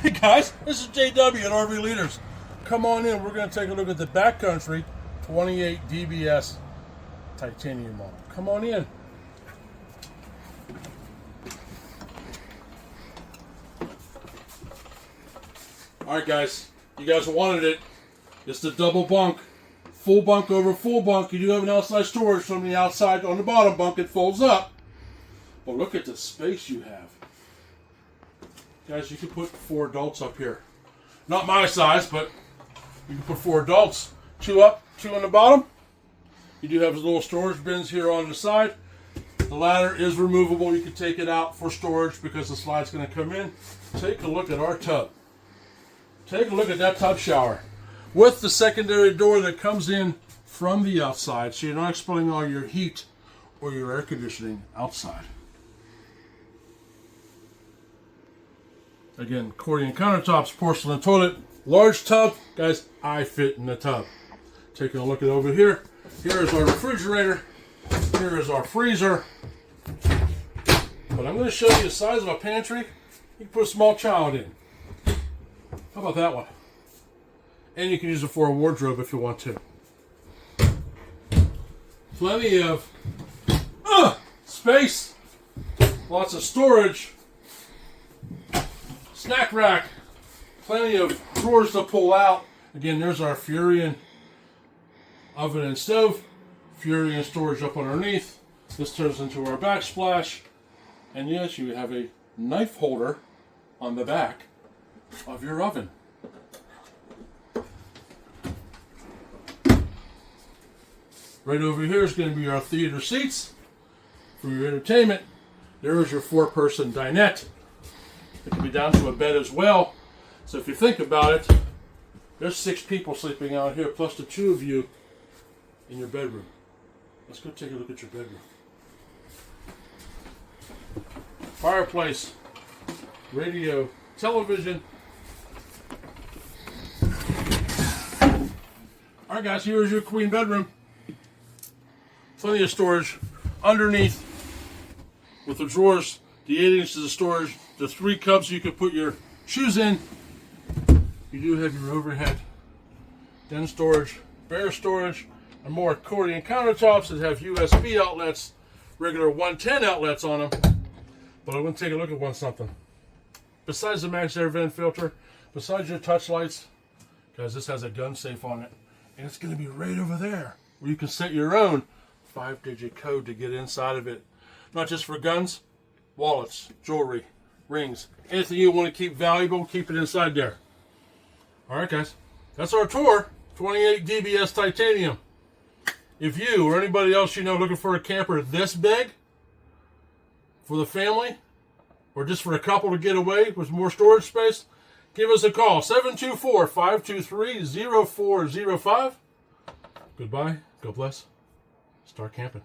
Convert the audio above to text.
Hey guys, this is JW at RV Leaders. Come on in, we're going to take a look at the Backcountry 28 DBS titanium model. Come on in. Alright guys, you guys wanted it. It's the double bunk. Full bunk over full bunk. You do have an outside storage from the outside on the bottom bunk. It folds up. But look at the space you have. Guys, you can put 4 adults up here. Not my size, but you can put 4 adults. 2 up, 2 on the bottom. You do have little storage bins here on the side. The ladder is removable. You can take it out for storage because the slide's going to come in. Take a look at our tub. Take a look at that tub shower with the secondary door that comes in from the outside, so you're not expelling all your heat or your air conditioning outside. Again, accordion countertops, porcelain toilet, large tub. Guys, I fit in the tub. Taking a look at over here. Here is our refrigerator. Here is our freezer. But I'm going to show you the size of a pantry. You can put a small child in. How about that one? And you can use it for a wardrobe if you want to. Plenty of space. Lots of storage. Snack rack, plenty of drawers to pull out. Again, there's our Furion oven and stove. Furion storage up underneath. This turns into our backsplash. And yes, you have a knife holder on the back of your oven. Right over here is going to be our theater seats for your entertainment. There is your 4-person dinette. It can be down to a bed as well. So if you think about it, there's 6 people sleeping out here, plus the 2 of you in your bedroom. Let's go take a look at your bedroom. Fireplace, radio, television. Alright guys, here's your queen bedroom. Plenty of storage underneath with the drawers, the 8 inches of storage, the 3 cups you can put your shoes in. You do have your overhead den storage, bare storage, and more accordion countertops that have USB outlets, regular 110 outlets on them. But I'm going to take a look at something. Besides the max air vent filter, besides your touch lights, guys, this has a gun safe on it. And it's going to be right over there where you can set your own 5-digit code to get inside of it. Not just for guns, wallets, jewelry, rings, anything you want to keep valuable, keep it inside there. Alright guys, that's our tour. 28 DBS titanium. If you or anybody else you know looking for a camper this big for the family or just for a couple to get away with more storage space, give us a call. 724-523-0405. Goodbye, God bless, start camping.